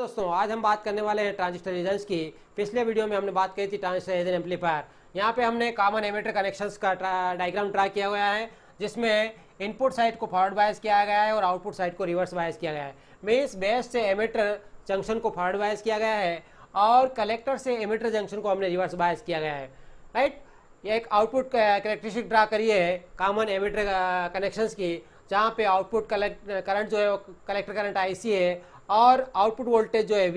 दोस्तों, आज हम बात करने वाले हैं ट्रांजिस्टर रीजन्स की। पिछले वीडियो में हमने बात की थी ट्रांजिस्टर रीजन एम्पलीफायर। यहाँ पे हमने कॉमन एमिटर कनेक्शंस का डायग्राम ड्रा किया गया है, जिसमें इनपुट साइड को फॉरवर्ड बायस किया गया है और आउटपुट साइड को रिवर्स बायस किया गया है। मीन्स बेस से एमिटर जंक्शन को फॉरवर्ड बायस किया गया है और कलेक्टर से एमिटर जंक्शन को हमने रिवर्स बायस किया गया है। राइट, ये एक आउटपुट कैरेक्टरिस्टिक ड्रा करिए कॉमन एमिटर कनेक्शंस की, जहाँ पे आउटपुट करंट जो है वो कलेक्टर करंट IC है और आउटपुट वोल्टेज जो है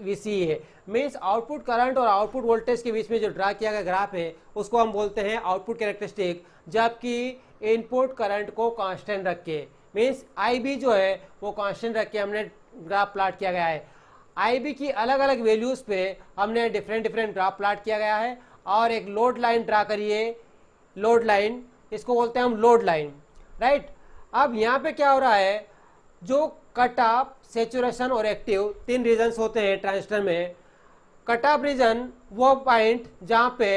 VC है। मीन्स आउटपुट करंट और आउटपुट वोल्टेज के बीच में जो ड्रा किया गया ग्राफ है उसको हम बोलते हैं आउटपुट कैरेक्टरिस्टिक, जबकि इनपुट करंट को कांस्टेंट रख के, मीन्स IB जो है वो कांस्टेंट रख के हमने ग्राफ प्लॉट किया गया है। IB की अलग अलग वैल्यूज पे हमने डिफरेंट ग्राफ प्लॉट किया गया है। और एक लोड लाइन ड्रा करिए, लोड लाइन, इसको बोलते हैं हम लोड लाइन। राइट, अब यहाँ पे क्या हो रहा है, जो कट ऑफ, सेचुरेशन और एक्टिव तीन रीजन्स होते हैं ट्रांजिस्टर में। कट ऑफ रीजन वो पॉइंट जहाँ पे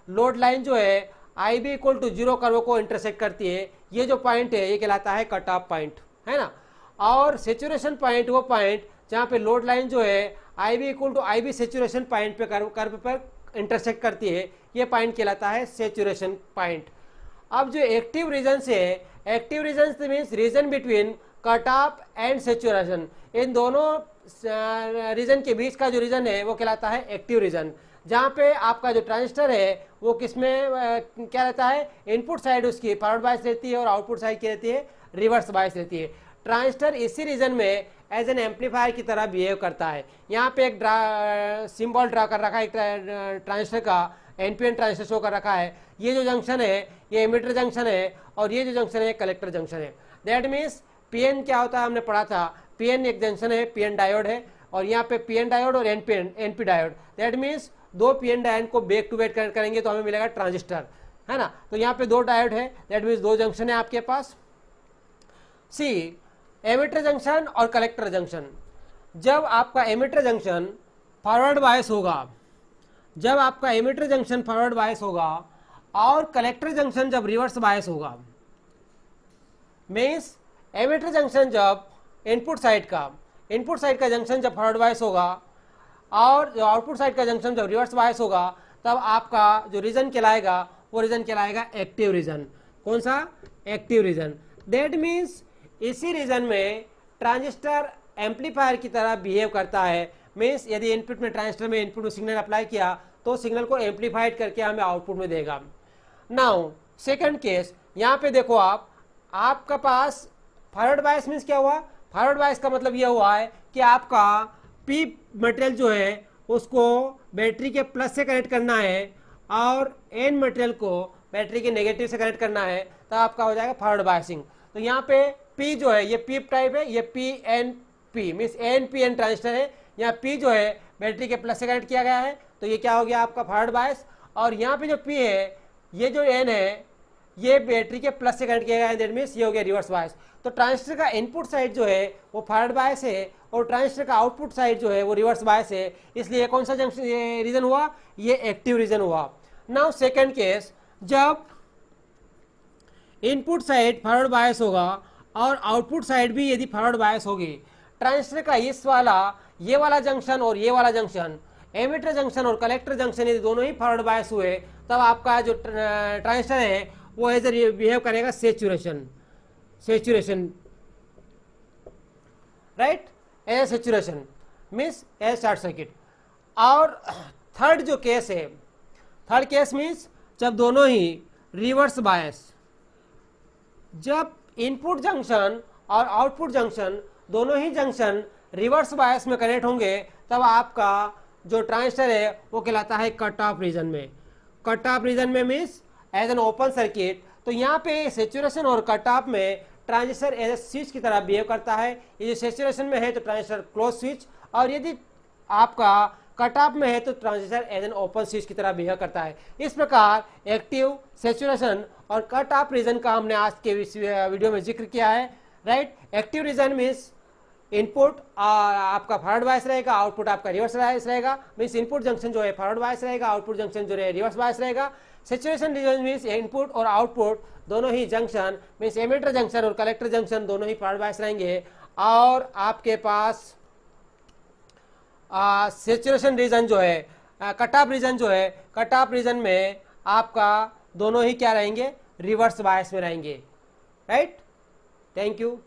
लोड लाइन जो है IB इक्वल टू 0 कर्व को इंटरसेक्ट करती है, ये जो पॉइंट है ये कहलाता है कट ऑफ पॉइंट, है ना। और सेचुरेशन पॉइंट वो पॉइंट जहाँ पे लोड लाइन जो है IB equal to IB saturation point पे कर्व पर इंटरसेक्ट करती है, ये पॉइंट कहलाता है सेचुरेशन पॉइंट। अब जो एक्टिव रीजन है, active region means region between cut off and saturation, इन दोनों रीजन के बीच का जो रीजन है वो कहलाता है एक्टिव रीजन। जहाँ पे आपका जो ट्रांजिस्टर है वो किसमें क्या रहता है, इनपुट साइड उसकी फॉरवर्ड बायस रहती है और आउटपुट साइड की रहती है, रिवर्स बायस रहती है। ट्रांजिस्टर इसी रीजन में एज एन एम्पलीफायर की तरह बिहेव करता है। यहाँ पे एक सिंबल ड्रा कर रखा है एक ट्रांजिस्टर का, NPN ट्रांजिस्टर शो कर रखा है। ये जो जंक्शन है ये एमिटर जंक्शन है और ये जो जंक्शन है कलेक्टर जंक्शन है। दैट मीन्स PN क्या होता है, हमने पढ़ा था, PN एक जंक्शन है, PN डायोड है, और यहाँ पे PN डायोड और NP डायोड। दैट मीन्स दो PN डायोड को बैक टू बैक कनेक्ट करेंगे तो हमें मिलेगा ट्रांजिस्टर, है ना। तो यहाँ पे दो डायोड है, दैट मीन्स दो जंक्शन है आपके पास। सी, एमिटर जंक्शन और कलेक्टर जंक्शन। जब आपका एमिटर जंक्शन फॉरवर्ड बायस होगा, जब आपका एमिटर जंक्शन फॉरवर्ड बायस होगा और कलेक्टर जंक्शन जब रिवर्स बायस होगा, मीन्स एमिटर जंक्शन जब इनपुट साइड का जंक्शन जब फॉरवर्ड बायस होगा और जो आउटपुट साइड का जंक्शन जब रिवर्स बायस होगा, तब आपका जो रीजन कहलाएगा वो रीजन कहलाएगा एक्टिव रीजन। कौन सा, एक्टिव रीजन। दैट मीन्स इसी रीजन में ट्रांजिस्टर एम्पलीफायर की तरह बिहेव करता है। मीन्स यदि इनपुट में, ट्रांजिस्टर में इनपुट में सिग्नल अप्लाई किया तो सिग्नल को एम्पलीफाइड करके हमें आउटपुट में देगा। नाउ सेकंड केस, यहाँ पे देखो आपका पास फॉरवर्ड बायस मीन्स क्या हुआ, फॉरवर्ड बायस का मतलब यह हुआ है कि आपका P मटेरियल जो है उसको बैटरी के प्लस से कनेक्ट करना है और N मटेरियल को बैटरी के नेगेटिव से कनेक्ट करना है, तब आपका हो जाएगा फॉरवर्ड बायसिंग। तो यहाँ पे P जो है ये P टाइप है, ये PNP मीन्स NPN ट्रांजिस्टर है। यहाँ P जो है बैटरी के प्लस से कनेक्ट किया गया है, तो ये क्या हो गया आपका फॉरवर्ड बायस। और यहाँ पे जो P है, ये जो N है, ये बैटरी के प्लस से कनेक्ट किया गया है, दैट मीन्स ये हो गया रिवर्स बायस। तो ट्रांजिस्टर का इनपुट साइड जो है वो फॉरवर्ड बायस है और ट्रांजिस्टर का आउटपुट साइड जो है वो रिवर्स बायस है, इसलिए कौन सा जंक्शन रीजन हुआ, ये एक्टिव रीजन हुआ। नाउ सेकंड केस, जब इनपुट साइड फॉरवर्ड बायस होगा और आउटपुट साइड भी यदि फॉरवर्ड बायस होगी, ट्रांजिस्टर का इस वाला, ये वाला जंक्शन और ये वाला जंक्शन, एमिटर जंक्शन और कलेक्टर जंक्शन यदि दोनों ही फॉरवर्ड बायस हुए, तब आपका जो ट्रांजिस्टर है वो एज ए बिहेव करेगा saturation, right, as saturation means as short circuit. और थर्ड जो केस है, थर्ड केस मीन्स जब दोनों ही रिवर्स बायस, जब इनपुट जंक्शन और आउटपुट जंक्शन दोनों ही जंक्शन रिवर्स बायस में कनेक्ट होंगे, तब आपका जो ट्रांजिस्टर है वो कहलाता है कट ऑफ रीजन में। कट ऑफ रीजन में means as an open circuit. तो यहाँ पे सेचुरेशन और कट ऑफ में ट्रांजिस्टर एज ए स्विच की तरह बिहेव करता है। ये जो सेचुरेशन में है तो ट्रांजिस्टर क्लोज स्विच, और यदि आपका कट ऑफ में है तो transistor as an open switch की तरह बिहेव करता है। इस प्रकार एक्टिव, सेचुरेशन और कट ऑफ रीजन का हमने आज के वीडियो में जिक्र किया है। Right, active region means input आपका फॉरवर्ड बायस रहेगा, आउटपुट आपका रिवर्स बायस रहेगा। मीन्स इनपुट जंक्शन जो है फॉरवर्ड बायस रहेगा, आउटपुट जंक्शन जो है रिवर्स बायस रहेगा। सेचुरेशन रीजन मीन्स इनपुट और आउटपुट दोनों ही जंक्शन मीन्स एमिटर जंक्शन और कलेक्टर जंक्शन दोनों ही फॉरवर्ड बायस रहेंगे। और आपके पास सेचुरेशन रीजन जो है, कट ऑफ रीजन जो है, कट ऑफ रीजन में आपका दोनों ही क्या रहेंगे, रिवर्स बायस में रहेंगे, राइट। Thank you.